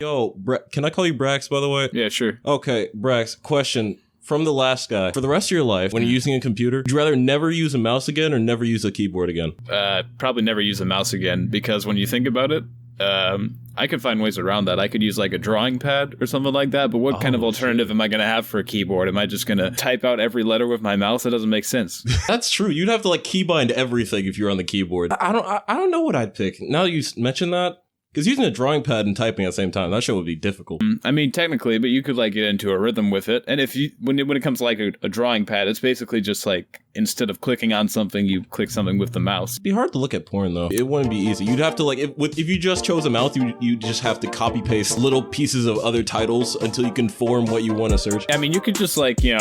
Yo, can I call you Brax, by the way? Yeah, sure. Okay, Brax, question from the last guy. For the rest of your life, when you're using a computer, would you rather never use a mouse again or never use a keyboard again? Probably never use a mouse again, because when you think about it, I could find ways around that. I could use like a drawing pad or something like that, but what kind of alternative am I going to have for a keyboard? Am I just going to type out every letter with my mouse? That doesn't make sense. That's true. You'd have to like keybind everything if you're on the keyboard. I don't know what I'd pick. Now that you mention that, because using a drawing pad and typing at the same time, that shit would be difficult. I mean, technically, but you could like get into a rhythm with it. And if you, when it comes to like a drawing pad, it's basically just like, instead of clicking on something, you click something with the mouse. It'd be hard to look at porn though. It wouldn't be easy. You'd have to like, if you just chose a mouse, you just have to copy paste little pieces of other titles until you can form what you want to search. I mean, you could just like, you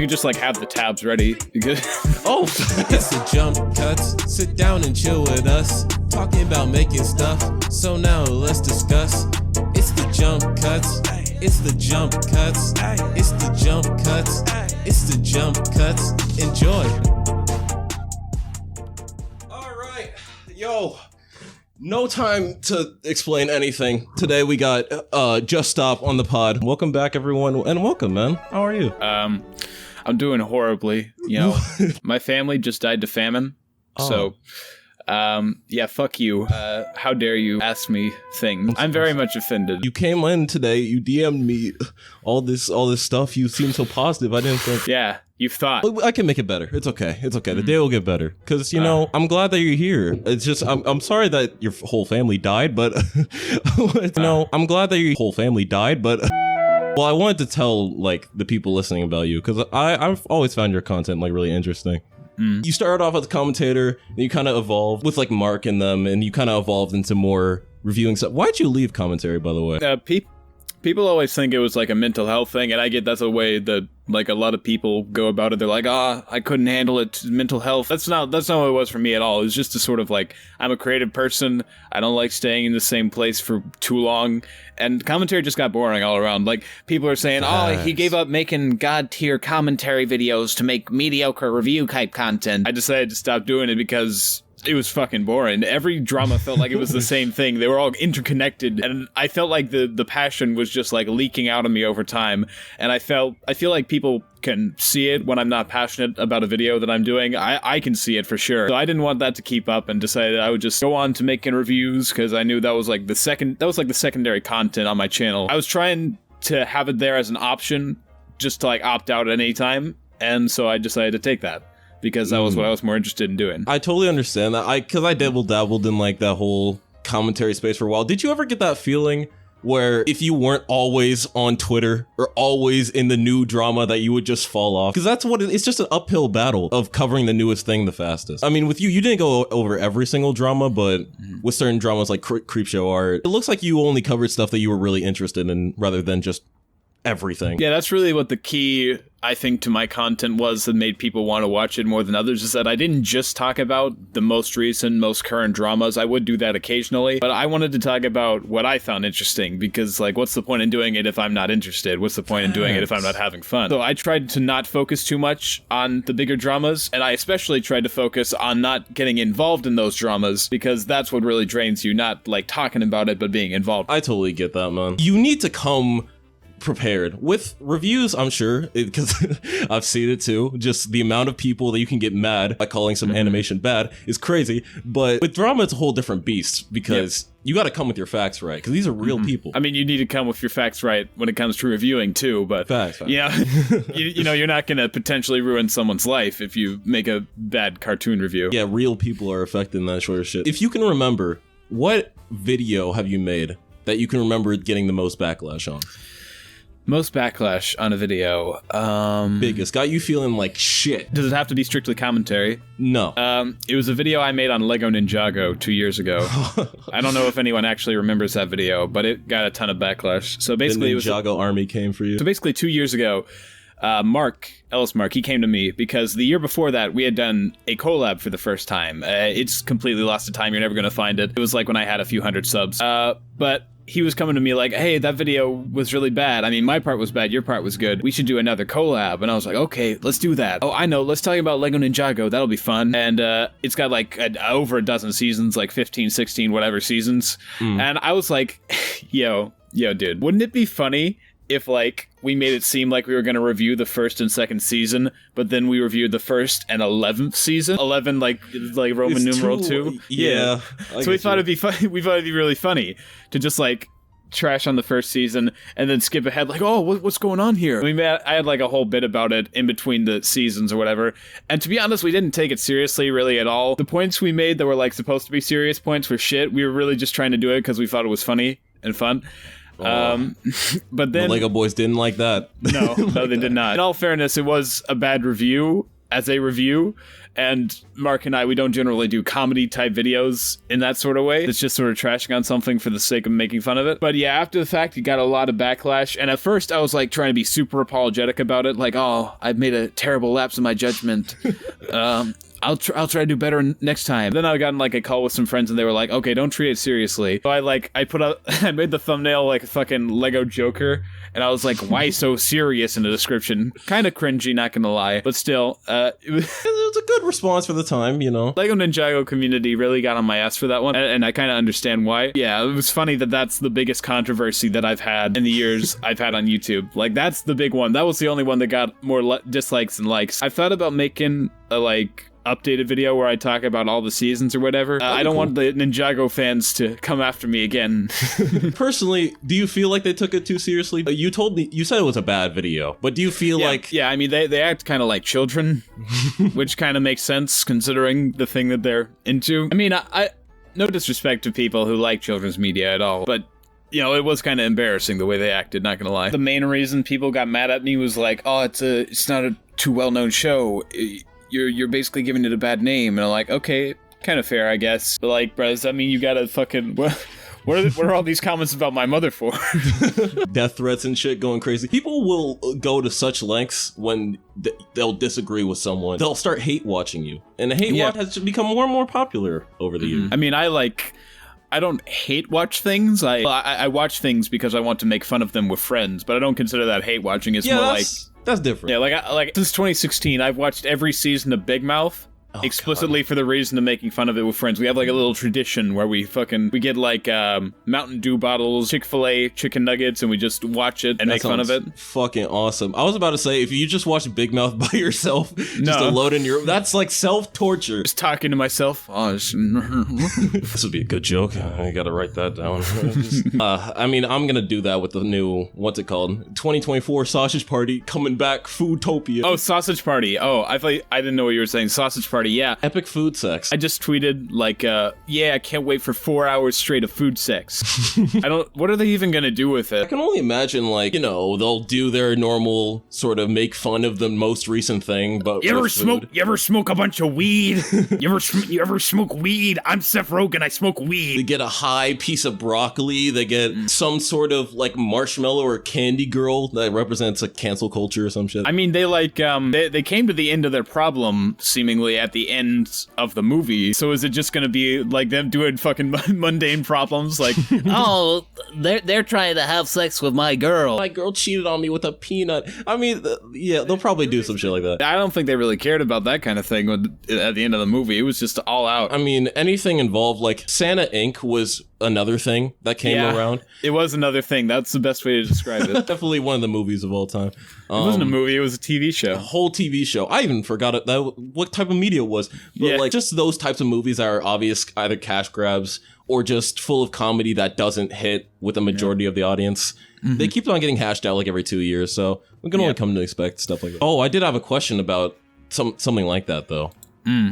could just like have the tabs ready. It's the Jump Cuts. Sit down and chill with us. Talking about making stuff. So now let's discuss. It's the Jump Cuts. It's the Jump Cuts. It's the Jump Cuts. It's the Jump Cuts. Enjoy. All right, yo. No time to explain anything. Today we got Just Stop on the pod. Welcome back, everyone, and welcome, man. How are you? I'm doing horribly. You know, my family just died to famine. So, yeah, fuck you. How dare you ask me things? I'm very much offended. You came in today. You DM'd me all this stuff. You seem so positive. I didn't think. Yeah, you thought. I can make it better. It's okay. It's okay. The day will get better. Because, you know, I'm glad that you're here. It's just, I'm sorry that your whole family died, but, I'm glad that your whole family died, but, well, I wanted to tell, like, the people listening about you, because I've always found your content, like, really interesting. You started off as a commentator, and you kind of evolved with, like, Mark and them, and you kind of evolved into more reviewing stuff. Why'd you leave commentary, by the way? People always think it was like a mental health thing, and I get that's a way that like a lot of people go about it. They're like, I couldn't handle it, mental health. That's not what it was for me at all. It was just a sort of like, I'm a creative person. I don't like staying in the same place for too long. And commentary just got boring all around. Like, people are saying, he gave up making god-tier commentary videos to make mediocre review type content. I decided to stop doing it because it was fucking boring. Every drama felt like it was the same thing. They were all interconnected, and I felt like the passion was just like leaking out of me over time. And I feel like people can see it when I'm not passionate about a video that I'm doing. I can see it for sure. So I didn't want that to keep up, and decided I would just go on to making reviews, because I knew that was like the secondary content on my channel. I was trying to have it there as an option, just to like opt out at any time, and so I decided to take that, because that was what I was more interested in doing. I totally understand that. Because I dabbled in like that whole commentary space for a while. Did you ever get that feeling where if you weren't always on Twitter or always in the new drama that you would just fall off? Because that's what it's just an uphill battle of covering the newest thing the fastest. I mean, with you didn't go over every single drama, but with certain dramas like Creepshow Art, it looks like you only covered stuff that you were really interested in rather than just everything. Yeah, that's really what the key, I think, to my content was that made people want to watch it more than others, is that I didn't just talk about the most recent, most current dramas. I would do that occasionally, but I wanted to talk about what I found interesting, because, like, what's the point in doing it if I'm not interested? What's the point in doing it if I'm not having fun? So I tried to not focus too much on the bigger dramas, and I especially tried to focus on not getting involved in those dramas, because that's what really drains you, not, like, talking about it, but being involved. I totally get that, man. You need to come prepared with reviews, I'm sure, because I've seen it too. Just the amount of people that you can get mad by calling some animation bad is crazy. But with drama, it's a whole different beast, because you got to come with your facts right, because these are real people. I mean, you need to come with your facts right when it comes to reviewing too, but facts. Yeah, you know, you're not going to potentially ruin someone's life if you make a bad cartoon review. Yeah, real people are affected in that sort of shit. If you can remember, what video have you made that you can remember getting the most backlash on? Most backlash on a video. Biggest. Got you feeling like shit. Does it have to be strictly commentary? No. It was a video I made on Lego Ninjago 2 years ago. I don't know if anyone actually remembers that video, but it got a ton of backlash. So basically, the Ninjago army came for you. So basically, 2 years ago, Mark, he came to me because the year before that, we had done a collab for the first time. It's completely lost to time. You're never going to find it. It was like when I had a few hundred subs. But he was coming to me like, hey, that video was really bad. I mean, my part was bad, your part was good. We should do another collab. And I was like, okay, let's do that. Oh, I know, let's talk about Lego Ninjago. That'll be fun. And it's got like over a dozen seasons, like 15, 16, whatever seasons. And I was like, yo, dude, wouldn't it be funny if like we made it seem like we were going to review the first and second season, but then we reviewed the first and 11th season? 11 like Roman numeral 2. Yeah. So we thought it'd be funny. We thought it'd be really funny to just like trash on the first season and then skip ahead like, oh, what's going on here? I mean, I had like a whole bit about it in between the seasons or whatever. And to be honest, we didn't take it seriously really at all. The points we made that were like supposed to be serious points were shit. We were really just trying to do it because we thought it was funny and fun. But then the Lego boys didn't like that. No, they did not. In all fairness, it was a bad review as a review, and Mark and I, we don't generally do comedy type videos in that sort of way. It's just sort of trashing on something for the sake of making fun of it. But yeah, after the fact, you got a lot of backlash, and at first I was like trying to be super apologetic about it, like, oh, I've made a terrible lapse in my judgment. I'll try to do better next time. Then I got in like a call with some friends and they were like, okay, don't treat it seriously. So I made the thumbnail like a fucking Lego Joker, and I was like, why so serious in the description? Kind of cringy, not gonna lie, but still, it was a good response for the time, you know. Lego Ninjago community really got on my ass for that one, and I kind of understand why. Yeah, it was funny that that's the biggest controversy that I've had in the years I've had on YouTube. Like, that's the big one. That was the only one that got more dislikes than likes. I've thought about making a like updated video where I talk about all the seasons or whatever. I don't want the Ninjago fans to come after me again. Personally, do you feel like they took it too seriously? You told me, you said it was a bad video, but do you feel like... Yeah, I mean, they act kind of like children, which kind of makes sense considering the thing that they're into. I mean, I no disrespect to people who like children's media at all, but you know, it was kind of embarrassing the way they acted, not gonna lie. The main reason people got mad at me was like, oh, it's not a too well-known show. You're basically giving it a bad name. And I'm like, okay, kind of fair, I guess. But like, bro, does that mean you gotta fucking... What are all these comments about my mother for? Death threats and shit going crazy. People will go to such lengths when they'll disagree with someone. They'll start hate watching you. And the hate watch has become more and more popular over the years. I mean, I don't hate watch things. I watch things because I want to make fun of them with friends, but I don't consider that hate watching. It's more like... That's different. Yeah, like since 2016, I've watched every season of Big Mouth. Explicitly for the reason of making fun of it with friends. We have like a little tradition where we get like Mountain Dew bottles, Chick-fil-A chicken nuggets, and we just watch it and make fun of it. Fucking awesome. I was about to say, if you just watch Big Mouth by yourself, just alone in your... That's like self-torture. Just talking to myself. Oh, this would be a good joke. I gotta write that down. I mean, I'm gonna do that with the new, what's it called? 2024 Sausage Party coming back, Foodtopia. Oh, Sausage Party. Oh, I didn't know what you were saying. Sausage Party. Yeah. Epic food sex. I just tweeted like, yeah, I can't wait for 4 hours straight of food sex. What are they even gonna do with it? I can only imagine, like, you know, they'll do their normal sort of make fun of the most recent thing, but you ever smoke a bunch of weed? you ever smoke weed? I'm Seth Rogen, I smoke weed. They get a high piece of broccoli, they get some sort of like marshmallow or candy girl that represents a cancel culture or some shit. I mean, they like, they came to the end of their problem, seemingly, at the end of the movie. So is it just gonna be like them doing fucking mundane problems like, oh, they're trying to have sex with my girl. My girl cheated on me with a peanut. I mean, yeah, they'll probably do some shit like that. I don't think they really cared about that kind of thing at the end of the movie. It was just all out. I mean, anything involved, like Santa Inc. was another thing that came around. It was another thing. That's the best way to describe it. Definitely one of the movies of all time. It wasn't a movie, it was a TV show. A whole TV show. I even forgot what type of media it was. But like just those types of movies that are obvious either cash grabs or just full of comedy that doesn't hit with the majority of the audience. Mm-hmm. They keep on getting hashed out like every 2 years, so we can only come to expect stuff like that. Oh, I did have a question about something like that though.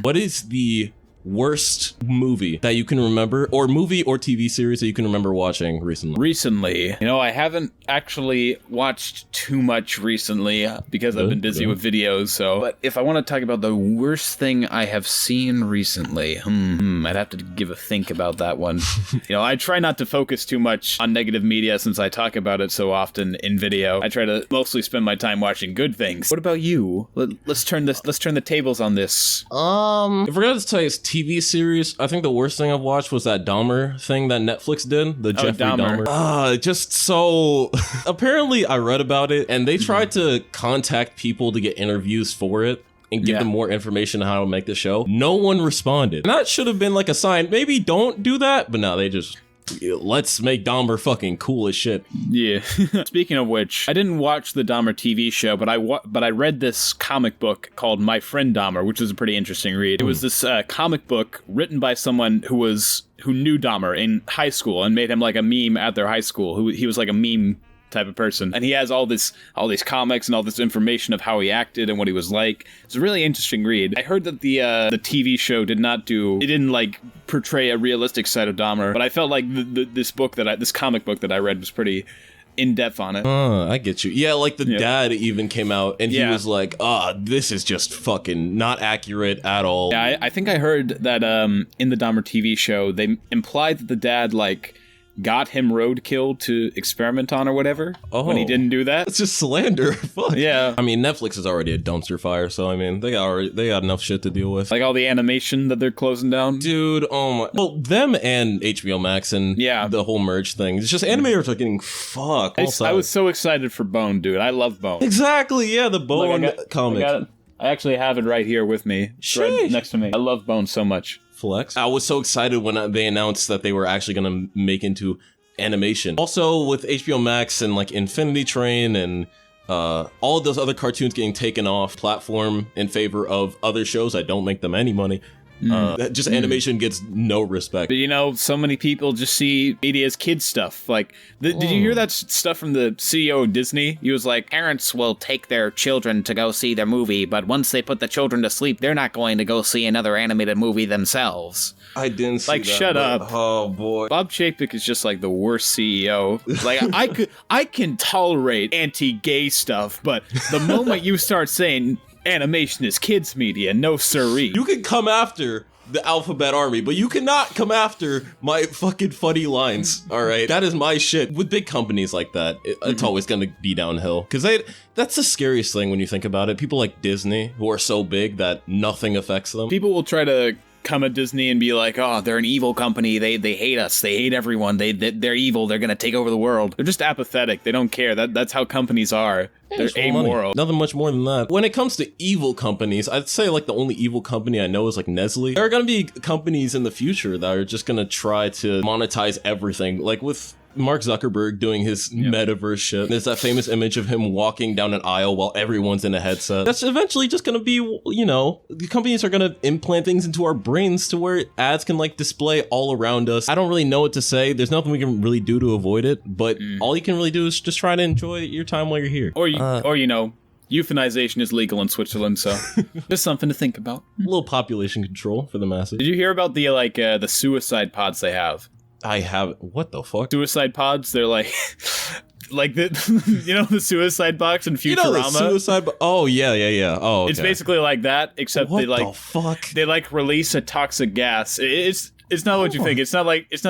What is the worst movie that you can remember, or movie or TV series that you can remember watching recently? You know, I haven't actually watched too much recently because I've been busy with videos, so. But if I want to talk about the worst thing I have seen recently, I'd have to give a think about that one. You know, I try not to focus too much on negative media since I talk about it so often in video. I try to mostly spend my time watching good things. What about you? Let's turn the tables on this. If we're gonna tell you it's TV series, I think the worst thing I've watched was that Dahmer thing that Netflix did, the Jeffrey Dahmer. Just so... Apparently, I read about it, and they tried to contact people to get interviews for it and give them more information on how to make the show. No one responded. And that should have been like a sign. Maybe don't do that, but no, they just... Let's make Dahmer fucking cool as shit. Yeah. Speaking of which, I didn't watch the Dahmer TV show, but I read this comic book called My Friend Dahmer, which is a pretty interesting read. It was this comic book written by someone who knew Dahmer in high school and made him like a meme at their high school. He was like a meme type of person, and he has all these comics and all this information of how he acted and what he was like. It's a really interesting read. I heard that the TV show didn't like portray a realistic side of Dahmer, but I felt like this comic book that I read was pretty in depth on it. I get you. Yeah, like the dad even came out and he was like, this is just fucking not accurate at all. Yeah, I think I heard that in the Dahmer TV show they implied that the dad like got him roadkill to experiment on or whatever when he didn't do that. It's just slander. Fuck. Yeah. I mean, Netflix is already a dumpster fire, so I mean, they got enough shit to deal with. Like all the animation that they're closing down. Dude, oh my... Well, them and HBO Max and the whole merge thing. It's just animators are getting fucked. I was so excited for Bone, dude. I love Bone. Exactly, yeah, the Bone comic. I actually have it right here with me. It's right next to me. I love Bone so much. Flex. I was so excited when they announced that they were actually going to make into animation. Also with HBO Max and like Infinity Train and all of those other cartoons getting taken off platform in favor of other shows that don't make them any money. Animation gets no respect. But you know, so many people just see media as kids stuff. Like, did you hear that stuff from the CEO of Disney? He was like, parents will take their children to go see their movie, but once they put the children to sleep, they're not going to go see another animated movie themselves. I didn't see that. Shut up. Oh boy. Bob Chapek is just like the worst CEO. Like, I can tolerate anti-gay stuff, but the moment you start saying animation is kids media, no siree. You can come after the Alphabet Army, but you cannot come after my fucking funny lines, all right? That is my shit. With big companies like that, it's always gonna be downhill. Because that's the scariest thing when you think about it. People like Disney, who are so big that nothing affects them. People will try to come at Disney and be like, oh, they're an evil company. They hate us. They hate everyone. They're evil. They're gonna take over the world. They're just apathetic. They don't care. That's how companies are. They're amoral. Nothing much more than that. When it comes to evil companies, I'd say like the only evil company I know is like Nestle. There are gonna be companies in the future that are just gonna try to monetize everything. Like with Mark Zuckerberg doing his metaverse shit. There's that famous image of him walking down an aisle while everyone's in a headset. That's eventually just gonna be, you know, the companies are gonna implant things into our brains to where ads can like display all around us. I don't really know what to say. There's nothing we can really do to avoid it, but all you can really do is just try to enjoy your time while you're here. Or you know, euthanization is legal in Switzerland, so just something to think about. A little population control for the masses. Did you hear about the suicide pods they have? I have. What the fuck? Suicide pods. They're like the you know the suicide box in Futurama. You know the suicide. Oh yeah. Oh, okay. It's basically like that, except what the fuck? They like release a toxic gas. It's not what you think. It's not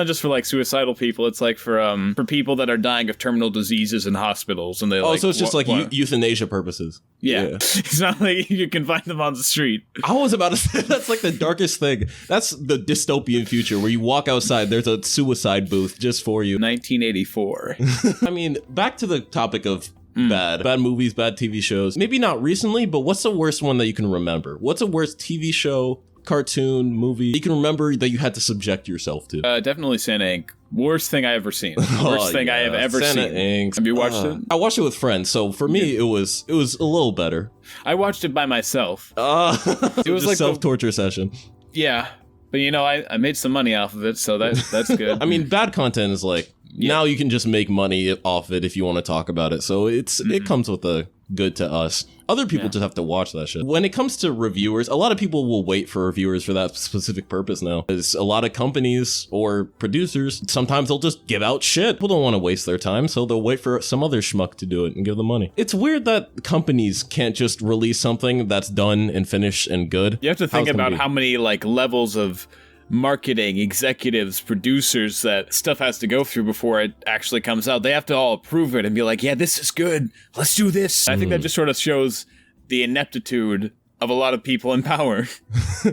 just for like suicidal people. It's like for people that are dying of terminal diseases in hospitals, and they. Oh, so it's just like euthanasia purposes. Yeah. It's not like you can find them on the street. I was about to say that's like the darkest thing. That's the dystopian future where you walk outside, there's a suicide booth just for you. 1984. I mean, back to the topic of bad movies, bad TV shows. Maybe not recently, but what's the worst one that you can remember? What's the worst TV show, cartoon, movie you can remember that you had to subject yourself to? Definitely Santa Inc. Worst thing I ever seen. Worst thing I have ever Santa seen. Inc. Have you watched it? I watched it with friends, so for me it was a little better. I watched it by myself. It was like a self-torture session. Yeah, but you know I made some money off of it, so that's good. I mean, bad content is like now you can just make money off it if you want to talk about it. So it comes with a good to us. Other people just have to watch that shit. When it comes to reviewers, a lot of people will wait for reviewers for that specific purpose now. Because a lot of companies or producers, sometimes they'll just give out shit. People don't want to waste their time, so they'll wait for some other schmuck to do it and give them money. It's weird that companies can't just release something that's done and finished and good. You have to think about how many like levels of marketing, executives, producers that stuff has to go through before it actually comes out. They have to all approve it and be like, yeah, this is good. Let's do this. I think that just sort of shows the ineptitude of a lot of people in power.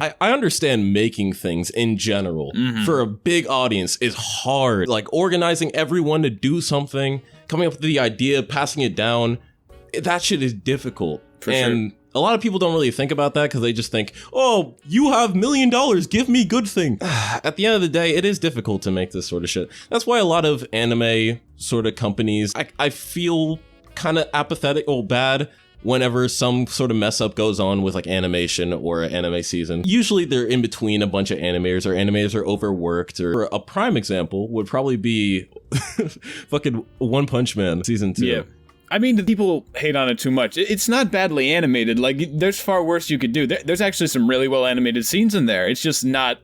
I understand making things in general for a big audience is hard. Like organizing everyone to do something, coming up with the idea, passing it down, that shit is difficult. And a lot of people don't really think about that because they just think, oh, you have $1 million, give me good thing. At the end of the day, it is difficult to make this sort of shit. That's why a lot of anime sort of companies, I feel kind of apathetic or bad whenever some sort of mess up goes on with like animation or an anime season. Usually they're in between a bunch of animators, or animators are overworked, or a prime example would probably be fucking One Punch Man season 2. Yeah. I mean, the people hate on it too much. It's not badly animated. Like, there's far worse you could do. There's actually some really well animated scenes in there. It's just not,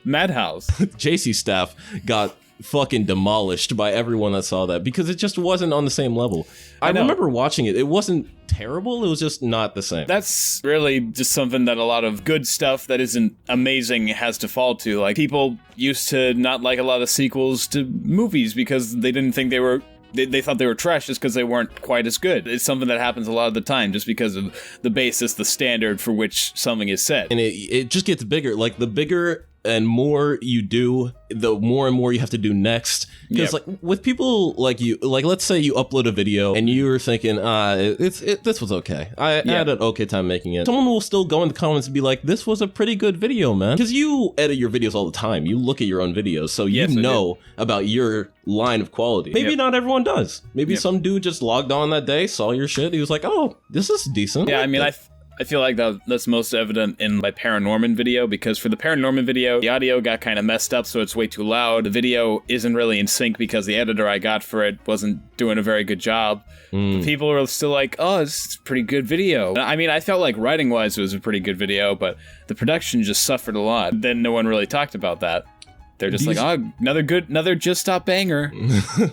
Madhouse. JC staff got fucking demolished by everyone that saw that because it just wasn't on the same level. I remember watching it. It wasn't terrible. It was just not the same. That's really just something that a lot of good stuff that isn't amazing has to fall to. Like, people used to not like a lot of sequels to movies because they didn't think they were... They thought they were trash just because they weren't quite as good. It's something that happens a lot of the time just because of the basis, the standard for which something is set. And it just gets bigger. Like, the bigger and more you do, the more and more you have to do next. Because like with people like you, like let's say you upload a video and you're thinking, this was okay. I had an okay time making it. Someone will still go in the comments and be like, this was a pretty good video, man. Because you edit your videos all the time. You look at your own videos, so you know about your line of quality. Maybe not everyone does. Maybe some dude just logged on that day, saw your shit, he was like, oh, this is decent. Yeah, I mean, I feel like that's most evident in my Paranorman video, because for the Paranorman video, the audio got kind of messed up, so it's way too loud. The video isn't really in sync because the editor I got for it wasn't doing a very good job. People were still like, oh, this is a pretty good video. I mean, I felt like writing-wise it was a pretty good video, but the production just suffered a lot. Then no one really talked about that. They're just like, oh, another Just Stop banger.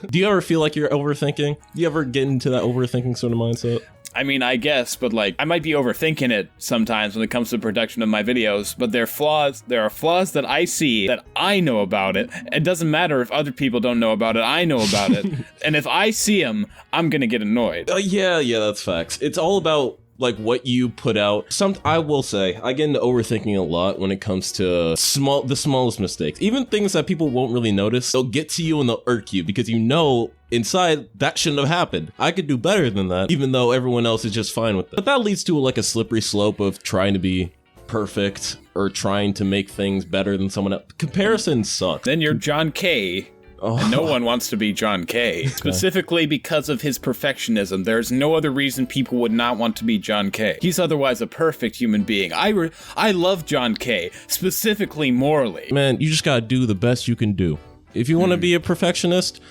Do you ever feel like you're overthinking? Do you ever get into that overthinking sort of mindset? I mean, I guess, but like, I might be overthinking it sometimes when it comes to the production of my videos, but there are flaws that I see that I know about it. It doesn't matter if other people don't know about it, I know about it. And if I see them, I'm gonna get annoyed. Yeah, that's facts. It's all about like what you put out. I will say, I get into overthinking a lot when it comes to the smallest mistakes. Even things that people won't really notice, they'll get to you and they'll irk you because you know inside that shouldn't have happened. I could do better than that, even though everyone else is just fine with it. But that leads to like a slippery slope of trying to be perfect or trying to make things better than someone else. Comparison sucks. Then you're John K. And no one wants to be John K. Specifically because of his perfectionism. There's no other reason people would not want to be John K. He's otherwise a perfect human being. I love John K. Specifically morally. Man, you just gotta do the best you can do. If you want to be a perfectionist,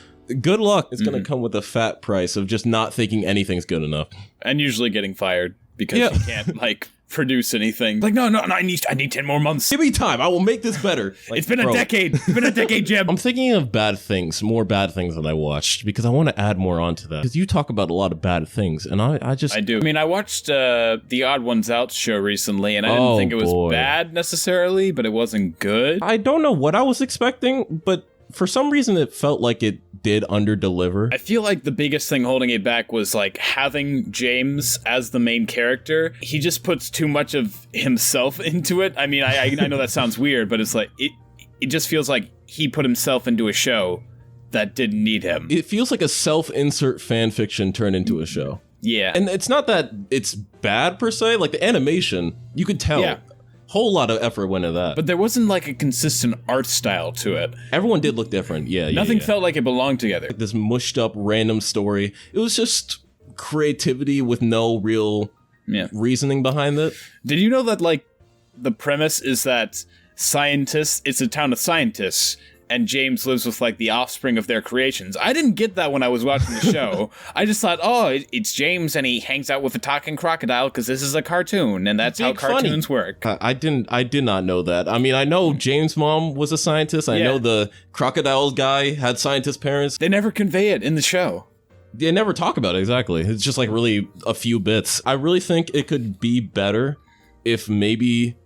good luck. It's gonna come with a fat price of just not thinking anything's good enough. And usually getting fired because you can't, like, produce anything. Like, no, I need 10 more months. Give me time. I will make this better. Like, it's been a decade. It's been a decade, Jim. I'm thinking of more bad things that I watched because I want to add more onto that. Because you talk about a lot of bad things, and I do. I mean, I watched the Odd Ones Out show recently, and I didn't think it was bad necessarily, but it wasn't good. I don't know what I was expecting, but for some reason it felt like it did underdeliver. I feel like the biggest thing holding it back was like having James as the main character. He just puts too much of himself into it. I mean, I know that sounds weird, but it's like it just feels like he put himself into a show that didn't need him. It feels like a self-insert fan fiction turned into a show. Yeah. And it's not that it's bad per se, like the animation, you could tell. Yeah. Whole lot of effort went into that. But there wasn't like a consistent art style to it. Everyone did look different, Nothing felt like it belonged together. Like this mushed up random story. It was just creativity with no real reasoning behind it. Did you know that like the premise is that it's a town of scientists, and James lives with like the offspring of their creations? I didn't get that when I was watching the show. I just thought, oh, it's James and he hangs out with a talking crocodile because this is a cartoon and that's how cartoons work. I did not know that. I mean, I know James' mom was a scientist. I know the crocodile guy had scientist parents. They never convey it in the show. They never talk about it, exactly. It's just like really a few bits. I really think it could be better if maybe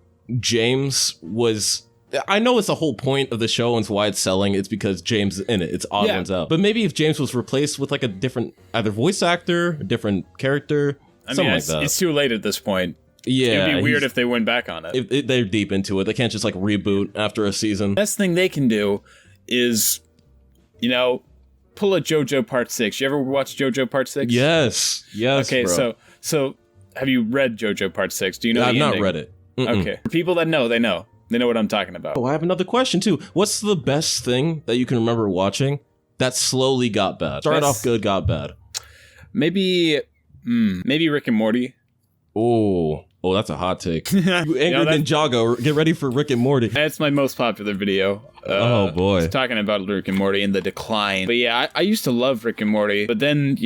James was... I know it's the whole point of the show and it's why it's selling. It's because James is in it. It's Odd Ones Out. But maybe if James was replaced with like a different either voice actor, a different character, something like that. It's too late at this point. Yeah, It'd be weird if they went back on it. If they're deep into it. They can't just like reboot after a season. Best thing they can do is, pull a JoJo Part 6. You ever watch JoJo Part 6? Yes. Okay, bro. so have you read JoJo Part 6? Do you know I've the not ending? read it. Okay. For people that know, they know. They know what I'm talking about. Oh, I have another question too. What's the best thing that you can remember watching that slowly got bad? Started off good, got bad. Maybe Rick and Morty. Oh, that's a hot take. You angry Ninjago, get ready for Rick and Morty. That's my most popular video. Oh boy. It's talking about Rick and Morty and the decline. But yeah, I used to love Rick and Morty, but then,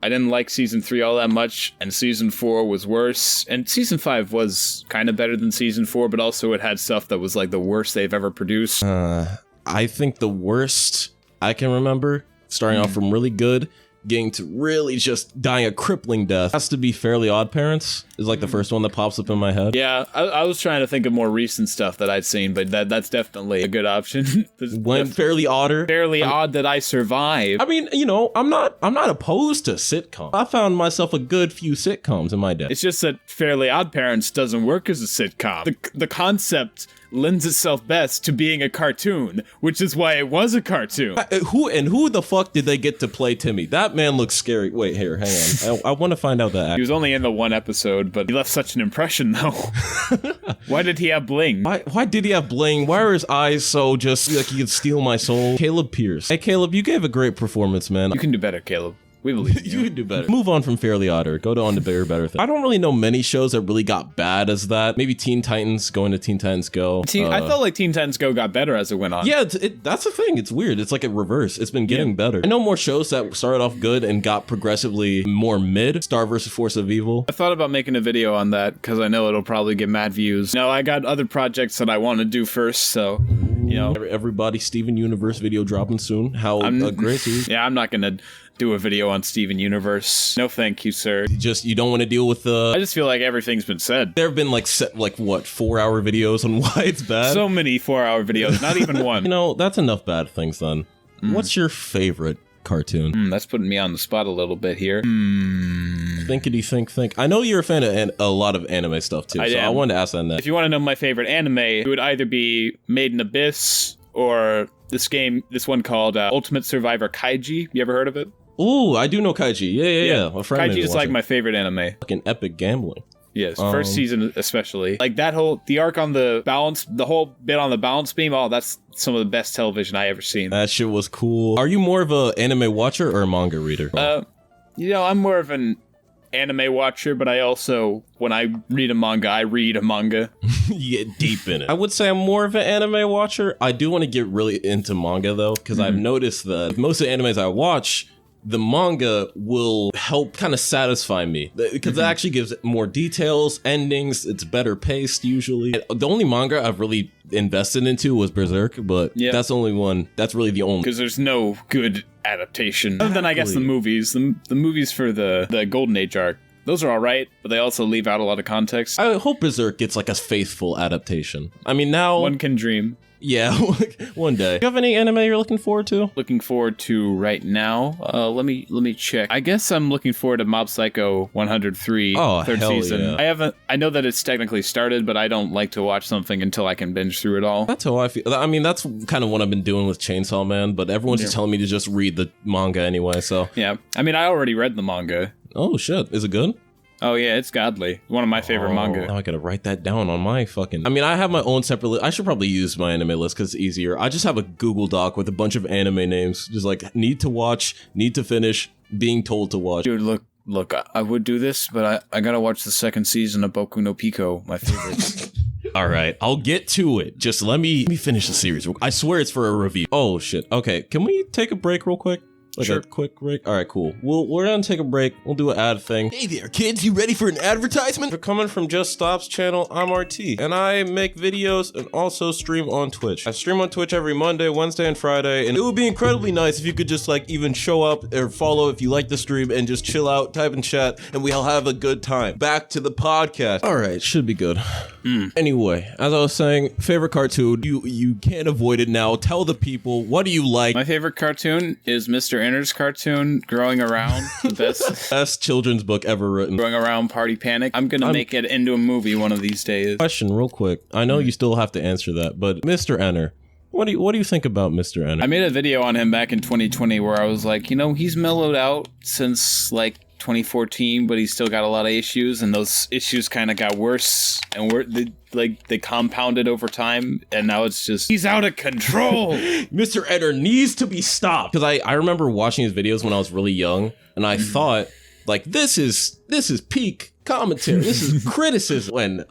I didn't like season 3 all that much, and season 4 was worse. And season 5 was kind of better than season 4, but also it had stuff that was like the worst they've ever produced. I think the worst I can remember, starting off from really good, getting to really just dying a crippling death, has to be Fairly Odd Parents. Is like the first one that pops up in my head. Yeah, I was trying to think of more recent stuff that I'd seen, but that's definitely a good option. When Fairly Odder. Fairly Odd that I survived. I mean, I'm not opposed to sitcoms. I found myself a good few sitcoms in my day. It's just that Fairly Odd Parents doesn't work as a sitcom. The concept lends itself best to being a cartoon, which is why it was a cartoon. Who the fuck did they get to play Timmy? That man looks scary. Wait, here, hang on. I want to find out that. He was only in the one episode, but he left such an impression, though. Why did he have bling? Why did he have bling? Why are his eyes so just like he could steal my soul? Caleb Pierce. Hey, Caleb, you gave a great performance, man. You can do better, Caleb. We believe you can do better. Move on from Fairly Odder. Go on to bigger, better things. I don't really know many shows that really got bad as that. Maybe Teen Titans, going to Teen Titans Go. I felt like Teen Titans Go got better as it went on. Yeah, that's the thing. It's weird. It's like a reverse. It's been getting better. I know more shows that started off good and got progressively more mid. Star vs. Force of Evil. I thought about making a video on that because I know it'll probably get mad views. No, I got other projects that I want to do first, so... Everybody, Steven Universe video dropping soon. How great he is. Yeah, I'm not gonna do a video on Steven Universe. No thank you, sir. You don't want to deal with the... I just feel like everything's been said. There have been what, 4-hour videos on why it's bad? So many 4-hour videos, not even one. That's enough bad things then. What's your favorite cartoon? That's putting me on the spot a little bit here. Thinkity think. I know you're a fan of a lot of anime stuff too, I wanted to ask that next. If you want to know my favorite anime, it would either be Made in Abyss or this one called Ultimate Survivor Kaiji. You ever heard of it? Ooh, I do know Kaiji. Yeah. Kaiji is like my favorite anime. Fucking epic gambling. Yes, first season especially. Like the arc on the balance, the whole bit on the balance beam, that's some of the best television I ever seen. That shit was cool. Are you more of a anime watcher or a manga reader? I'm more of an anime watcher, but I also, when I read a manga, I read a manga. You get deep in it. I would say I'm more of an anime watcher. I do want to get really into manga though, because I've noticed that most of the animes I watch, the manga will help kind of satisfy me because it actually gives more details, endings. It's better paced usually. The only manga I've really invested into was Berserk, but that's the only one. That's really the only. Because there's no good adaptation. Other than, I guess, the movies. The movies for the Golden Age arc. Those are all right, but they also leave out a lot of context. I hope Berserk gets like a faithful adaptation. I mean, now... One can dream. Yeah, one day. Do you have any anime you're looking forward to? Looking forward to right now? Let me check. I guess I'm looking forward to Mob Psycho 103, third season. Yeah. I know that it's technically started, but I don't like to watch something until I can binge through it all. That's how I feel. I mean, that's kind of what I've been doing with Chainsaw Man, but everyone's just telling me to just read the manga anyway, so. Yeah, I mean, I already read the manga. Oh shit, is it good? Oh yeah, it's godly. One of my favorite manga. Now I gotta write that down on my fucking... I mean, I have my own separate list. I should probably use my anime list because it's easier. I just have a Google Doc with a bunch of anime names. Just like, need to watch, need to finish, being told to watch. Dude, look, I would do this, but I gotta watch the second season of Boku no Pico, my favorite. All right, I'll get to it. Just let me finish the series. I swear it's for a review. Oh shit. Okay, can we take a break real quick? Sure. A quick break? All right, cool. We're gonna take a break. We'll do an ad thing. Hey there, kids. You ready for an advertisement? We're coming from Just Stop's channel. I'm RT, and I make videos and also stream on Twitch. I stream on Twitch every Monday, Wednesday, and Friday, and it would be incredibly nice if you could just like even show up or follow if you like the stream and just chill out, type in chat, and we'll have a good time. Back to the podcast. All right, should be good. Anyway, as I was saying, favorite cartoon. You can't avoid it now. Tell the people, what do you like? My favorite cartoon is Mr. Enter's cartoon, Growing Around, the best children's book ever written. Growing Around Party Panic. I'm gonna make it into a movie one of these days. Question real quick. I know you still have to answer that, but Mr. Enter. What do you think about Mr. Enter? I made a video on him back in 2020 where I was like, you know, he's mellowed out since like 2014, but he's still got a lot of issues, and those issues kind of got worse and they compounded over time, and now it's just he's out of control. Mr. Enter needs to be stopped, because I remember watching his videos when I was really young, and I thought like this is peak commentary, this is criticism, when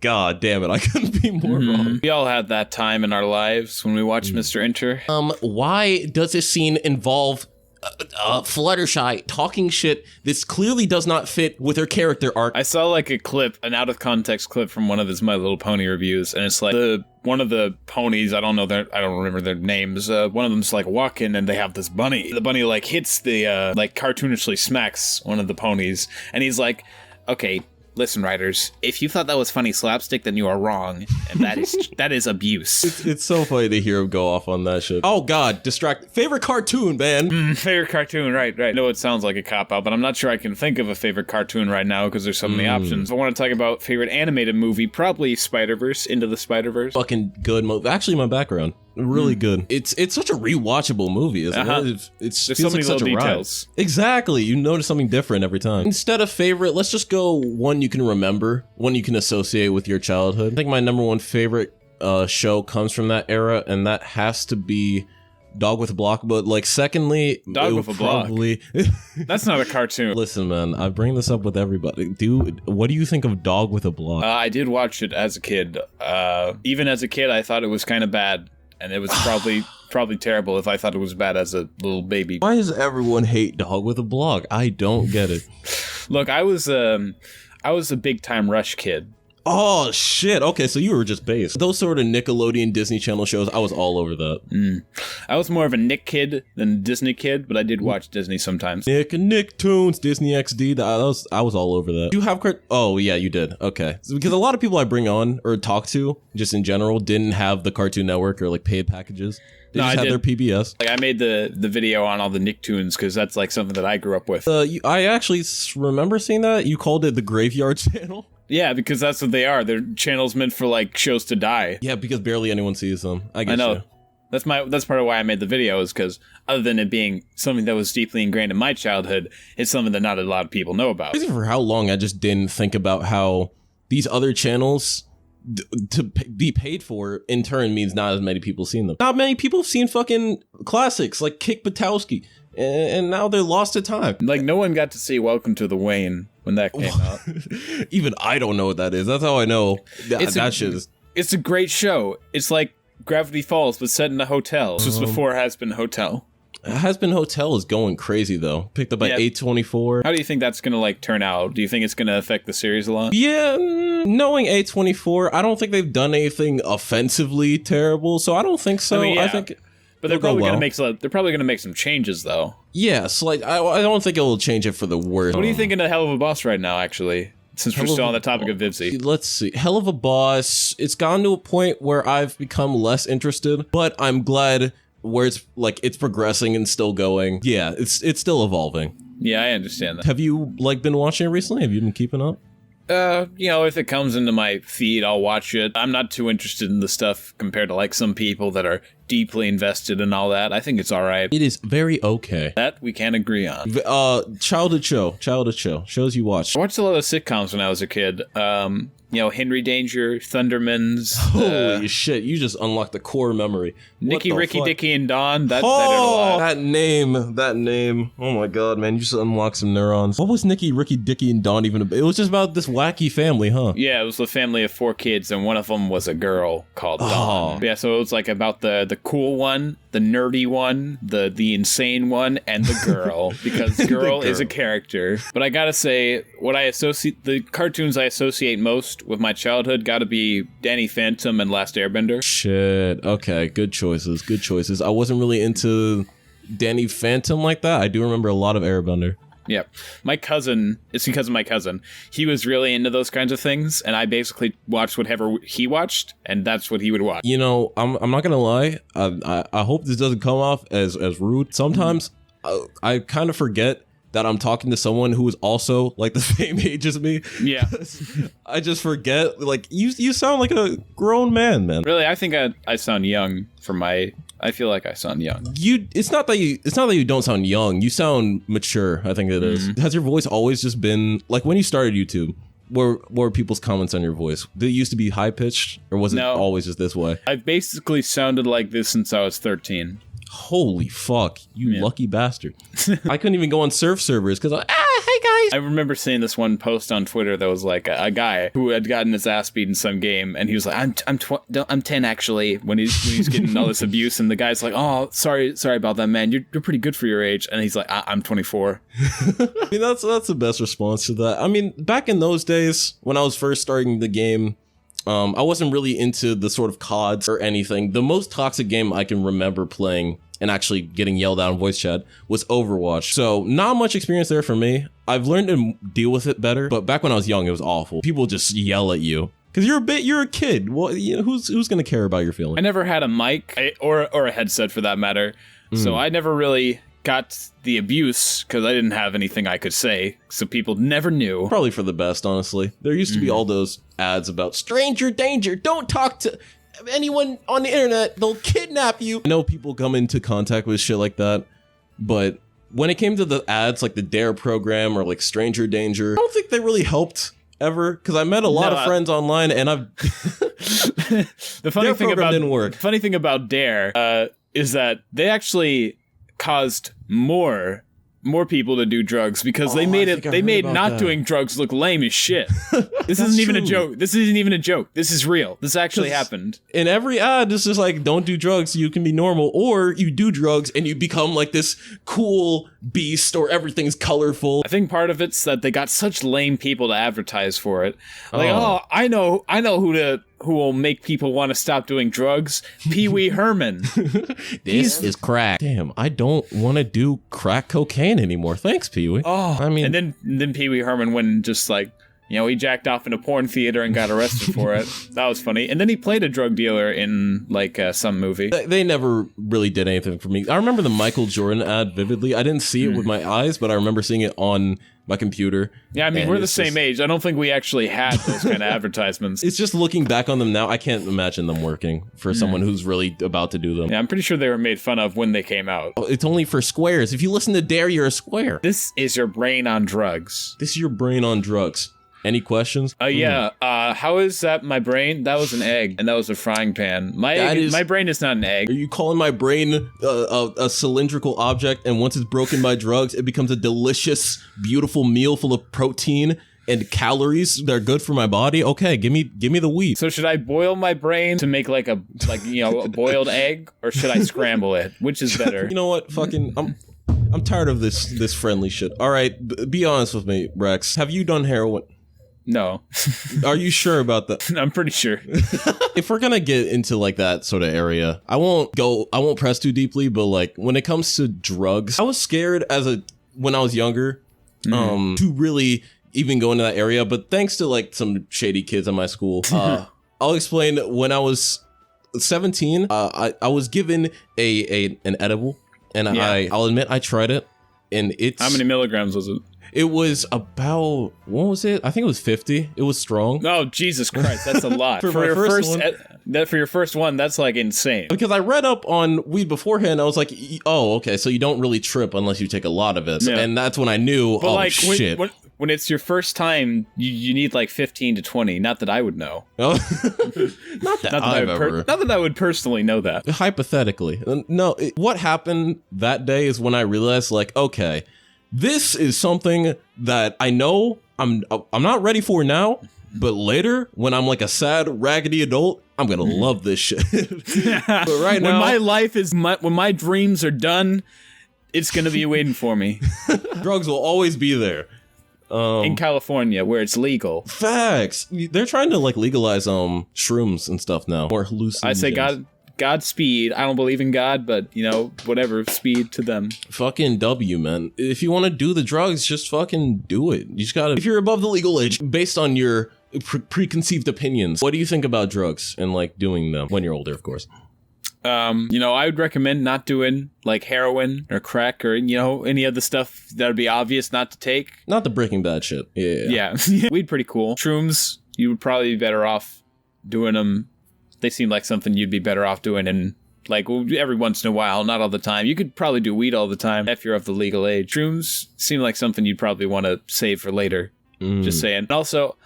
god damn it, I couldn't be more wrong. We all had that time in our lives when we watched Mr. Enter. Why does this scene involve Fluttershy talking shit? This clearly does not fit with her character arc. I saw like a clip, an out of context clip from one of his My Little Pony reviews, and it's like one of the ponies, I don't remember their names, one of them's like walking and they have this bunny. The bunny like hits the like cartoonishly smacks one of the ponies, and he's like, okay, listen, writers, if you thought that was funny slapstick, then you are wrong, and that is abuse. It's so funny to hear him go off on that shit. Oh god, favorite cartoon, man. Favorite cartoon, right. I know it sounds like a cop-out, but I'm not sure I can think of a favorite cartoon right now because there's so many options. If I want to talk about favorite animated movie, probably Spider-Verse, Into the Spider-Verse. Fucking good movie. Actually, my background. Really good. It's such a rewatchable movie, isn't it? It feels so like such a details. ride. Exactly. You notice something different every time. Instead of favorite, let's just go one you can remember, one you can associate with your childhood. I think my number one favorite show comes from that era, and that has to be Dog with a Block. But like, secondly, Dog with a Block. That's not a cartoon. Listen, man, I bring this up with everybody. Dude, what do you think of Dog with a Block? I did watch it as a kid. Even as a kid, I thought it was kind of bad. And it was probably terrible if I thought it was bad as a little baby. Why does everyone hate Dog with a Block? I don't get it. Look, I was a big time Rush kid. Oh shit! Okay, so you were just based. Those sort of Nickelodeon, Disney Channel shows, I was all over that. I was more of a Nick kid than a Disney kid, but I did watch Disney sometimes. Nick and Nicktoons, Disney XD. I was all over that. You have Oh yeah, you did. Okay, because a lot of people I bring on or talk to, just in general, didn't have the Cartoon Network or like paid packages. They just had their PBS. Like, I made the video on all the Nicktoons because that's like something that I grew up with. I actually remember seeing that. You called it the Graveyard Channel. Yeah, because that's what they are. They're channels meant for like shows to die. Yeah, because barely anyone sees them. I know. You. That's part of why I made the video, is because other than it being something that was deeply ingrained in my childhood, it's something that not a lot of people know about. For how long I just didn't think about how these other channels to be paid for in turn means not as many people seen them. Not many people have seen fucking classics like Kick Buttowski, and now they're lost to time. Like, no one got to see Welcome to the Wayne when that came out. Even I don't know what that is. That's how I know that shit is. It's a great show. It's like Gravity Falls, but set in a hotel. This was before Has Been Hotel. Has Been Hotel is going crazy though. Picked up by A24. How do you think that's gonna like turn out? Do you think it's gonna affect the series a lot? Yeah, knowing A24, I don't think they've done anything offensively terrible, so I don't think so. I mean, yeah. I think, but they're probably gonna make some changes though. Yes, like I don't think it will change it for the worse. What are you thinking of Hell of a Boss right now? Actually, since we're still on the topic of Vivzy, let's see. Hell of a Boss. It's gotten to a point where I've become less interested, but I'm glad where it's progressing and still going. Yeah, it's still evolving. Yeah, I understand that. Have you like been watching it recently? Have you been keeping up? If it comes into my feed, I'll watch it. I'm not too interested in the stuff compared to like some people that are deeply invested in all that. I think it's all right. It is very okay. That we can agree on. Childhood shows you watched. I watched a lot of sitcoms when I was a kid. Henry Danger, Thundermans. Holy shit, you just unlocked the core memory. Nicky, Ricky, Dickie, and Don. That name. Oh my god, man, you just unlocked some neurons. What was Nicky, Ricky, Dickie, and Don even about? It was just about this wacky family, huh? Yeah, it was a family of 4 kids, and one of them was a girl called Dawn. Yeah, so it was like about the cool one, the nerdy one, the insane one, and the girl, because girl is a character. But I gotta say, the cartoons I associate most with my childhood gotta be Danny Phantom and Last Airbender. Shit, okay, good choices. I wasn't really into Danny Phantom like that. I do remember a lot of Airbender. Yeah, it's because of my cousin. He was really into those kinds of things, and I basically watched whatever he watched, and that's what he would watch. You know, I'm not gonna lie. I hope this doesn't come off as rude. Sometimes I kind of forget that I'm talking to someone who is also like the same age as me. Yeah. I just forget, like, you sound like a grown man. Really, I think I sound young for my. I feel like I sound young. It's not that you don't sound young. You sound mature. I think it is. Has your voice always just been like when you started YouTube? What were people's comments on your voice? Did it used to be high pitched, or was it always just this way? I've basically sounded like this since I was 13. Holy fuck, you lucky bastard. I couldn't even go on surf servers because hey guys. I remember seeing this one post on Twitter that was like a guy who had gotten his ass beat in some game, and he was like, I'm 10 actually, when he's getting all this abuse, and the guy's like, oh, sorry about that, man, you're pretty good for your age, and he's like, I'm 24. I mean, that's the best response to that. I mean, back in those days when I was first starting the game, I wasn't really into the sort of CODs or anything. The most toxic game I can remember playing and actually getting yelled at in voice chat was Overwatch. So not much experience there for me. I've learned to deal with it better, but back when I was young, it was awful. People just yell at you because you're a kid. Well, you know, who's gonna care about your feelings? I never had a mic or a headset for that matter, so I never really got the abuse because I didn't have anything I could say, so people never knew. Probably for the best, honestly. There used to be all those ads about stranger danger, don't talk to anyone on the internet, they'll kidnap you. I know people come into contact with shit like that, but when it came to the ads like the D.A.R.E program or like stranger danger, I don't think they really helped ever, because I met a lot of friends online and I've the funny thing about didn't work. Funny thing about D.A.R.E is that they actually caused more people to do drugs because they made not doing drugs look lame as shit. This isn't even a joke. This isn't even a joke. This is real. This actually happened. In every ad, it's just like, don't do drugs, you can be normal, or you do drugs and you become like this cool beast, or everything's colorful. I think part of it's that they got such lame people to advertise for it. Like, I know who will make people want to stop doing drugs? Pee Wee Herman. This is crack. Damn, I don't want to do crack cocaine anymore. Thanks, Pee Wee. Oh, I mean, and then Pee Wee Herman went and just like, you know, he jacked off in a porn theater and got arrested for it. That was funny. And then he played a drug dealer in like some movie. They never really did anything for me. I remember the Michael Jordan ad vividly. I didn't see it with my eyes, but I remember seeing it on my computer. Yeah, I mean, we're the same age. I don't think we actually had those kind of advertisements. It's just looking back on them now, I can't imagine them working for someone who's really about to do them. Yeah, I'm pretty sure they were made fun of when they came out. Oh, it's only for squares. If you listen to D.A.R.E, you're a square. This is your brain on drugs. This is your brain on drugs. Any questions? Yeah. How is that my brain? That was an egg, and that was a frying pan. My brain is not an egg. Are you calling my brain a cylindrical object, and once it's broken by drugs, it becomes a delicious, beautiful meal full of protein and calories that are good for my body? Okay, give me the wheat. So should I boil my brain to make like a boiled egg, or should I scramble it? Which is better? You know what? Fucking I'm tired of this friendly shit. All right, be honest with me, Rex. Have you done heroin? No. Are you sure about that? I'm pretty sure. If we're gonna get into like that sort of area, I won't press too deeply, but like when it comes to drugs, I was scared when I was younger to really even go into that area, but thanks to like some shady kids in my school, I'll explain. When I was 17, I was given an edible, and I'll admit I tried it, and it's... How many milligrams was it? It was about, what was it? I think it was 50. It was strong. Oh, Jesus Christ, that's a lot. for your first one, that's like insane. Because I read up on weed beforehand, I was like, oh, okay, so you don't really trip unless you take a lot of it. Yeah. And that's when I knew, shit. When it's your first time, you need like 15 to 20. Not that I would know. Oh. Not that I would personally know that. Hypothetically. No, what happened that day is when I realized, like, okay, this is something that I know I'm not ready for now, but later, when I'm like a sad, raggedy adult, I'm gonna love this shit. But right now, when my dreams are done, it's gonna be waiting for me. Drugs will always be there. In California, where it's legal. Facts. They're trying to like legalize shrooms and stuff now, or hallucinogens. I say Godspeed. I don't believe in God, but you know, whatever, speed to them. Fucking W, man. If you want to do the drugs, just fucking do it. You just gotta, if you're above the legal age, based on your preconceived opinions, what do you think about drugs and like doing them when you're older, of course? I would recommend not doing like heroin or crack or, any of the stuff that would be obvious not to take. Not the Breaking Bad shit. Yeah. Weed pretty cool. Shrooms, you would probably be better off doing them. They seem like something you'd be better off doing in like every once in a while, not all the time. You could probably do weed all the time if you're of the legal age. Shrooms seem like something you'd probably want to save for later. Just saying. Also,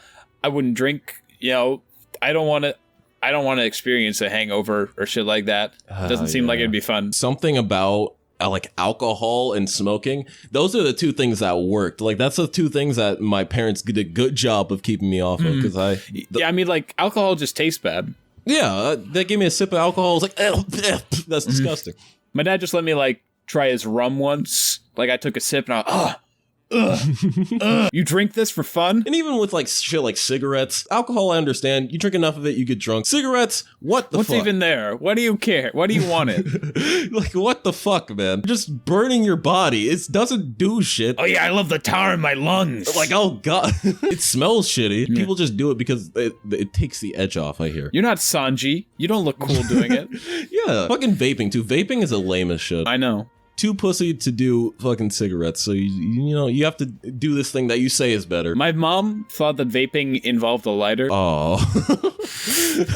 I wouldn't drink, I don't want to experience a hangover or shit like that. Doesn't seem like it'd be fun. Something about like alcohol and smoking. Those are the two things that worked. Like that's the two things that my parents did a good job of keeping me off of. Because like alcohol just tastes bad. Yeah, they gave me a sip of alcohol. I was like, that's disgusting. My dad just let me like try his rum once. Like I took a sip and you drink this for fun? And even with like shit like cigarettes, alcohol, I understand. You drink enough of it, you get drunk. Cigarettes, what's fuck? Even there? What do you care? What do you want it? Like, what the fuck, man? Just burning your body. It doesn't do shit. Oh yeah, I love the tar in my lungs. Like, oh god. It smells shitty. People just do it because it takes the edge off, I hear. You're not Sanji. You don't look cool doing it. Yeah. Fucking vaping, too. Vaping is the lamest shit. I know. Too pussy to do fucking cigarettes, so you have to do this thing that you say is better. My mom thought that vaping involved a lighter. Oh.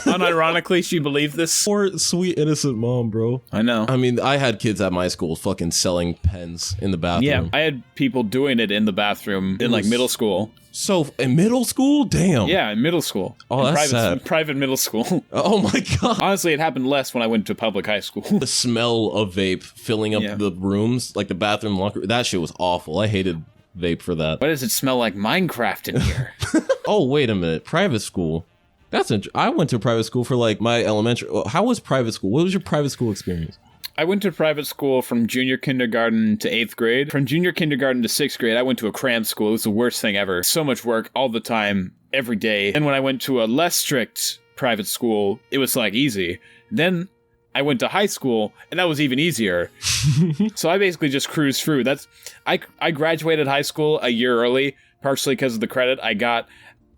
Unironically, she believed this. Poor sweet innocent mom, bro. I know. I mean, I had kids at my school fucking selling pens in the bathroom. Yeah, I had people doing it in the bathroom in like middle school. So in middle school? Damn. Yeah, in middle school. Oh, that's sad. Private middle school. Oh my god. Honestly, it happened less when I went to public high school. The smell of vape filling up the rooms, like the bathroom locker, that shit was awful. I hated vape for that. Why does it smell like Minecraft in here? Oh, wait a minute. Private school. I went to a private school for like my elementary. How was private school? What was your private school experience? I went to private school from junior kindergarten to 8th grade. From junior kindergarten to 6th grade, I went to a cram school. It was the worst thing ever. So much work all the time, every day. And when I went to a less strict private school, it was like easy. Then I went to high school, and that was even easier. So I basically just cruised through. I graduated high school a year early, partially because of the credit I got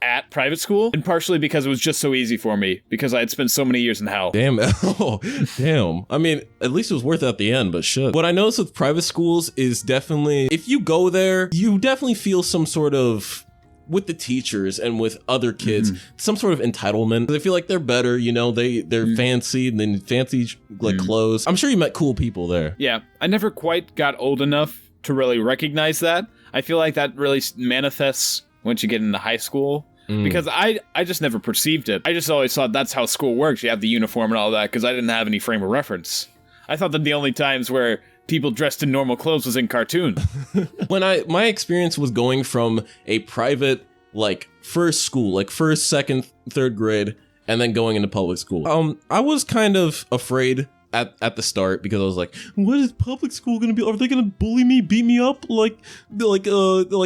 at private school, and partially because it was just so easy for me, because I had spent so many years in hell. Damn. Oh, damn. I mean, at least it was worth it at the end, but shit. What I noticed with private schools is definitely, if you go there, you definitely feel some sort of, with the teachers and with other kids, some sort of entitlement. They feel like they're better, they're fancy, and then fancy like clothes. I'm sure you met cool people there. Yeah, I never quite got old enough to really recognize that. I feel like that really manifests once you get into high school. Because I just never perceived it. I just always thought that's how school works. You have the uniform and all that, because I didn't have any frame of reference. I thought that the only times where people dressed in normal clothes was in cartoons. My experience was going from a private, like, first school, like first, second, third grade, and then going into public school. I was kind of afraid at the start, because I was like, what is public school gonna be? Are they gonna bully me, beat me up like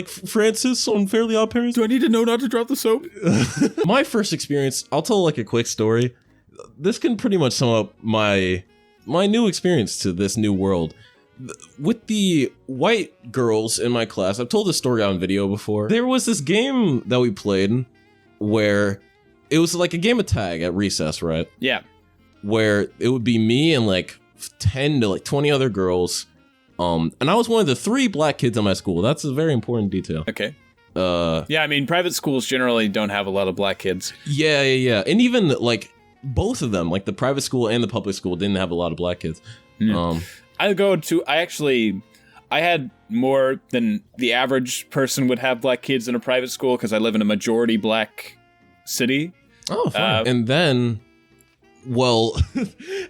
Francis on Fairly Odd Parents? Do I need to know not to drop the soap? My first experience, I'll tell like a quick story. This can pretty much sum up my new experience to this new world. With the white girls in my class, I've told this story on video before. There was this game that we played where it was like a game of tag at recess, right? Yeah. Where it would be me and like 10 to like 20 other girls. And I was one of the 3 black kids in my school. That's a very important detail. Okay. Yeah, I mean, private schools generally don't have a lot of black kids. Yeah. And even like both of them, like the private school and the public school, didn't have a lot of black kids. I had more than the average person would have black kids in a private school, because I live in a majority black city. Oh, fine. And then, well,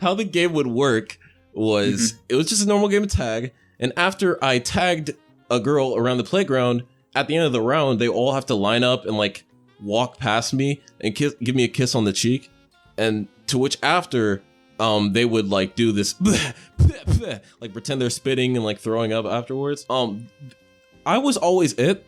how the game would work was it was just a normal game of tag. And after I tagged a girl around the playground, at the end of the round, they all have to line up and like walk past me and give me a kiss on the cheek. And to which after, they would like do this, like pretend they're spitting and like throwing up afterwards. I was always it.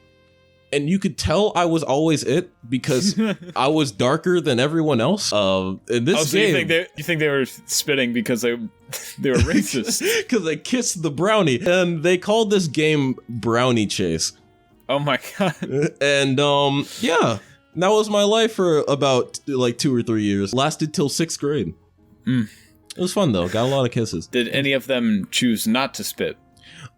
And you could tell I was always it because I was darker than everyone else. In this game, you think they were spitting because they were racist? Because they kissed the brownie, and they called this game Brownie Chase. Oh my god! And yeah, that was my life for about like 2 or 3 years. Lasted till 6th grade. It was fun though. Got a lot of kisses. Did any of them choose not to spit?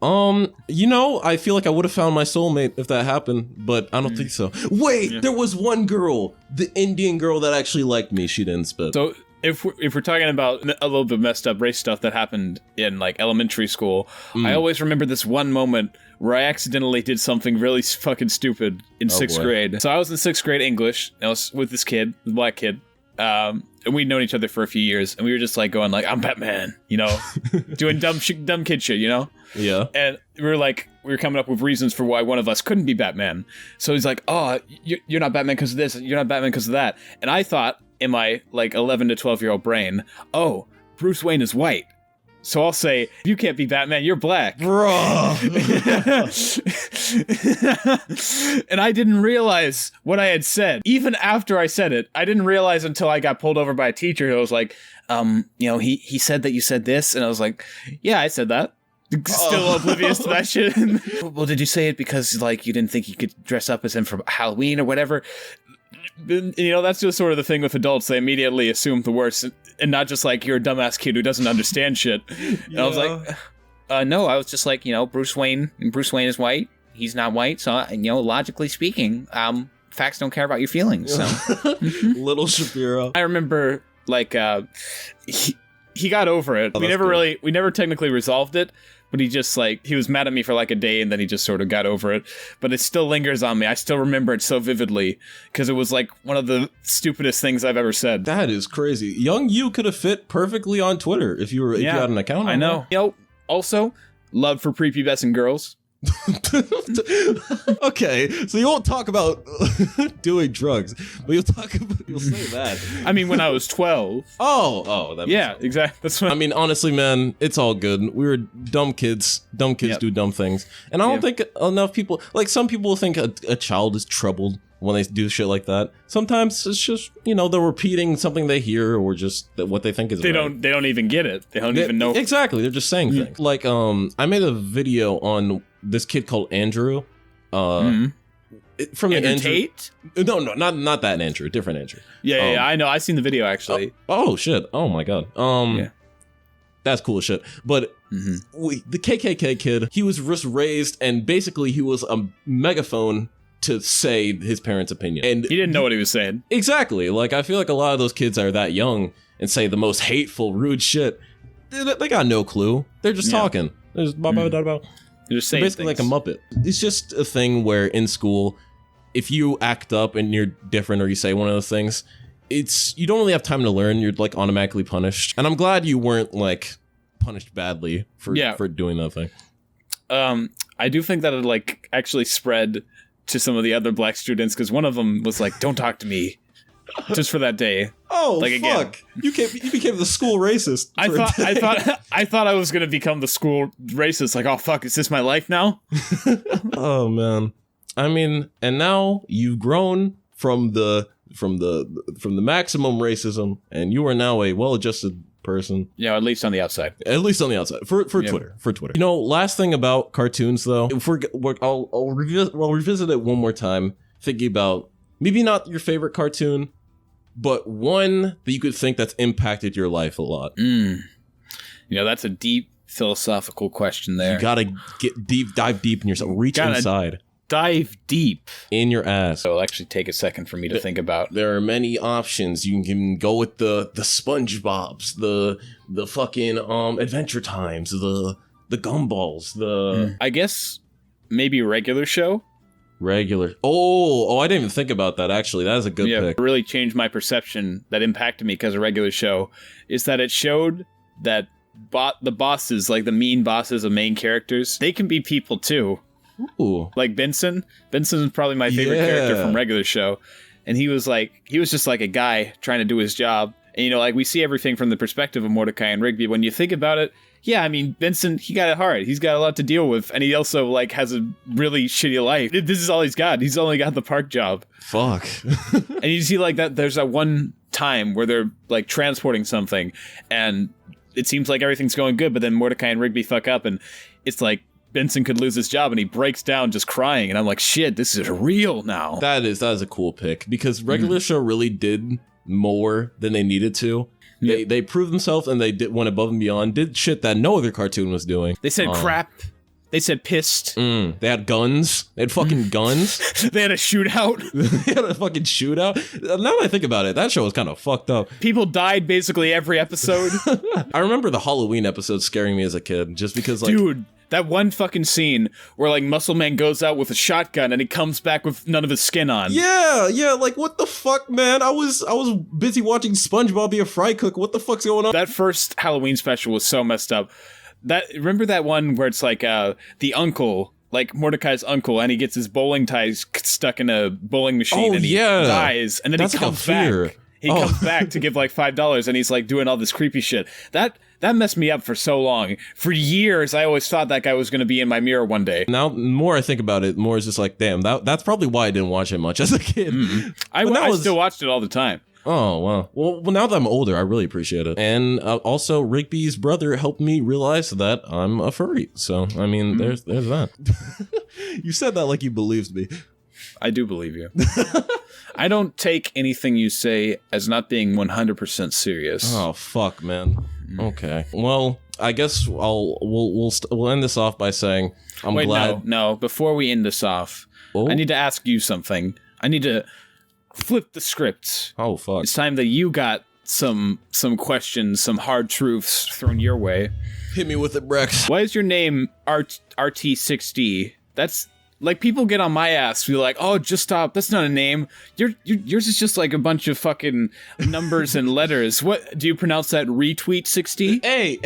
You know, I feel like I would have found my soulmate if that happened, but I don't think so. Wait, there was one girl, the Indian girl that actually liked me. She didn't spit. So if we're talking about a little bit messed up race stuff that happened in like elementary school, I always remember this one moment where I accidentally did something really fucking stupid in sixth grade. So I was in sixth grade English. I was with this kid, the black kid. And we'd known each other for a few years, and we were just like going like, I'm Batman, you know, doing dumb kid shit, you know? Yeah. And we were coming up with reasons for why one of us couldn't be Batman. So he's like, oh, you're not Batman because of this, you're not Batman because of that. And I thought in my like 11 to 12-year-old brain, oh, Bruce Wayne is white. So I'll say, you can't be Batman, you're black. Bro. And I didn't realize what I had said. Even after I said it, I didn't realize until I got pulled over by a teacher who was like, you know, he said that you said this. And I was like, yeah, I said that. Still oblivious to that shit. Well, did you say it because like you didn't think you could dress up as him for Halloween or whatever? You know, that's just sort of the thing with adults. They immediately assume the worst, and not just like you're a dumbass kid who doesn't understand shit. And I was like, no, I was just like, you know, Bruce Wayne is white. He's not white. So, you know, logically speaking, facts don't care about your feelings. So. Little Shapiro. I remember like, he got over it. We never technically resolved it. But he just like, he was mad at me for like a day and then he just sort of got over it. But it still lingers on me. I still remember it so vividly because it was like one of the stupidest things I've ever said. That is crazy. Young you could have fit perfectly on Twitter if you had an account. I know. You know, also, love for prepubescent girls. Okay, so you won't talk about doing drugs, but you'll say that. I mean, when I was 12. Oh, that yeah, exactly. That's what I mean. Honestly, man, it's all good. We were dumb kids. Dumb kids do dumb things, and I don't think enough people. Like some people think a child is troubled when they do shit like that. Sometimes it's just, you know, they're repeating something they hear or just what they think is they right. Don't even get it. They don't even know. Exactly. They're just saying things. Like I made a video on this kid called Andrew. From the Andrew Andrew Tate? No, not that Andrew, different Andrew. Yeah, I know. I seen the video actually. Oh shit. Oh my god. That's cool as shit. But the KKK kid, he was just raised and basically he was a megaphone to say his parents' opinion. And he didn't know what he was saying. Exactly. Like, I feel like a lot of those kids are that young and say the most hateful, rude shit. They got no clue. They're just talking. They're just They're just saying basically things. like a Muppet. It's just a thing where in school, if you act up and you're different or you say one of those things, you don't really have time to learn. You're like automatically punished. And I'm glad you weren't like punished badly for doing that thing. I do think that it like actually spread to some of the other black students because one of them was like, "Don't talk to me," just for that day. Oh, like, fuck! Again. You became the school racist. I thought I was gonna become the school racist. Like, oh fuck, is this my life now? Oh man, I mean, and now you've grown from the maximum racism, and you are now a well-adjusted person. Yeah, at least on the outside. At least on the outside for Twitter. You know, last thing about cartoons though, if I'll revisit it one more time, thinking about maybe not your favorite cartoon, but one that you could think that's impacted your life a lot. You know, that's a deep philosophical question there. You gotta dive deep in yourself, reach inside. Dive deep in your ass. So it'll actually take a second for me to think about. There are many options. You can go with the SpongeBobs, the fucking Adventure Times, the Gumballs, I guess maybe regular show. Regular. Oh, I didn't even think about that actually. That is a good pick. It really changed my perception that impacted me because of regular show is that it showed that the bosses, like the mean bosses of main characters, they can be people too. Ooh. Like Benson. Benson is probably my favorite character from regular show. And he was just like a guy trying to do his job. And, you know, like we see everything from the perspective of Mordecai and Rigby. When you think about it, yeah, I mean, Benson, he got it hard. He's got a lot to deal with. And he also, like, has a really shitty life. This is all he's got. He's only got the park job. Fuck. And you see, like, that there's that one time where they're, like, transporting something. And it seems like everything's going good. But then Mordecai and Rigby fuck up. And it's like, Benson could lose his job and he breaks down just crying. And I'm like, shit, this is real now. That is a cool pick because regular show really did more than they needed to. They proved themselves, and went above and beyond, did shit that no other cartoon was doing. They said crap. They said pissed. They had guns. They had fucking guns. They had a shootout. They had a fucking shootout. Now that I think about it, that show was kind of fucked up. People died basically every episode. I remember the Halloween episode scaring me as a kid, just because, like... Dude, that one fucking scene where, like, Muscle Man goes out with a shotgun and he comes back with none of his skin on. Yeah, like, what the fuck, man? I was busy watching SpongeBob be a fry cook. What the fuck's going on? That first Halloween special was so messed up. Remember that one where it's like the uncle, like Mordecai's uncle, and he gets his bowling ties stuck in a bowling machine and he dies, and then he comes back. He comes back to give like $5, and he's like doing all this creepy shit. That messed me up for so long. For years, I always thought that guy was going to be in my mirror one day. Now, the more I think about it, more is just like, damn, that's probably why I didn't watch it much as a kid. I still watched it all the time. Oh, wow. Well, now that I'm older, I really appreciate it. And also, Rigby's brother helped me realize that I'm a furry. So, I mean, there's that. You said that like you believed me. I do believe you. I don't take anything you say as not being 100% serious. Oh, fuck, man. Okay. Well, I guess we'll end this off by saying I'm glad... No. Before we end this off, I need to ask you something. I need to... flip the script. Oh, fuck. It's time that you got some questions, some hard truths thrown your way. Hit me with it, Brex. Why is your name RT60? That's like, people get on my ass, be like, oh, just stop, that's not a name. Yours is just like a bunch of fucking numbers and letters. What do you pronounce that? Retweet 60? Hey,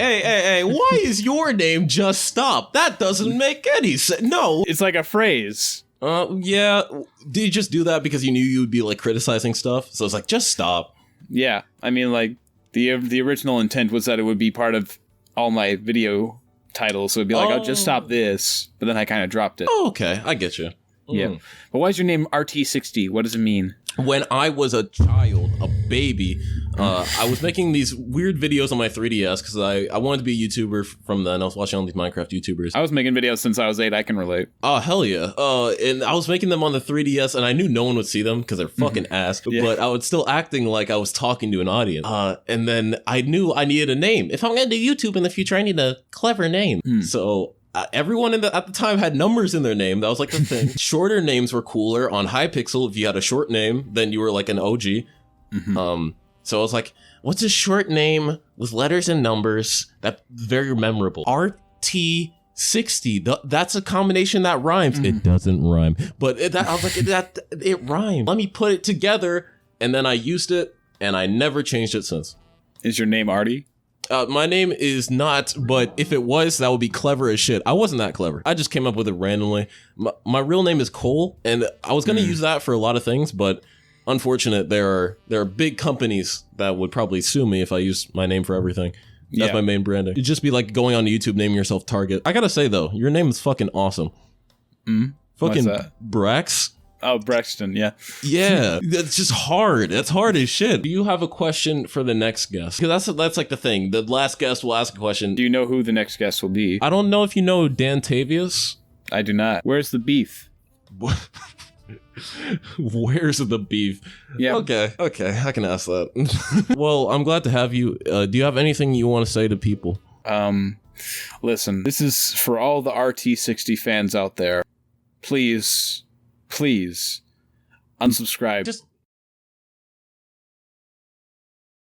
why is your name Just Stop? That doesn't make any sense. No. It's like a phrase. Yeah. Did you just do that because you knew you would be like criticizing stuff? So it's like, just stop. Yeah. I mean, like, the original intent was that it would be part of all my video titles. So it'd be like, oh, just stop this. But then I kind of dropped it. Oh, okay. I get you. Yeah. But why is your name RT60? What does it mean? When I was a child, a baby, I was making these weird videos on my 3DS because I wanted to be a YouTuber from then. I was watching all these Minecraft YouTubers. I was making videos since I was 8. I can relate. Oh, hell yeah. And I was making them on the 3DS, and I knew no one would see them because they're fucking ass. Yeah. But I was still acting like I was talking to an audience. And then I knew I needed a name. If I'm going to do YouTube in the future, I need a clever name. So... everyone at the time had numbers in their name. That was like the thing. Shorter names were cooler on Hypixel. If you had a short name, then you were like an OG. So I was like, what's a short name with letters and numbers that's very memorable? RT60. That's a combination that rhymes. It doesn't rhyme, but I was like, it rhymed. Let me put it together, and then I used it, and I never changed it since. Is your name Artie? My name is not, but if it was, that would be clever as shit. I wasn't that clever. I just came up with it randomly. My real name is Cole, and I was going to use that for a lot of things, but unfortunate, there are big companies that would probably sue me if I used my name for everything. That's my main branding. It'd just be like going on YouTube, naming yourself Target. I gotta say, though, your name is fucking awesome. Fucking Brax. Oh, Braxton, yeah. Yeah, that's just hard. That's hard as shit. Do you have a question for the next guest? Because that's like the thing. The last guest will ask a question. Do you know who the next guest will be? I don't know if you know Dan Tavius. I do not. Where's the beef? Where's the beef? Yeah. Okay, I can ask that. Well, I'm glad to have you. Do you have anything you want to say to people? Listen, this is for all the RT60 fans out there. Please unsubscribe. Just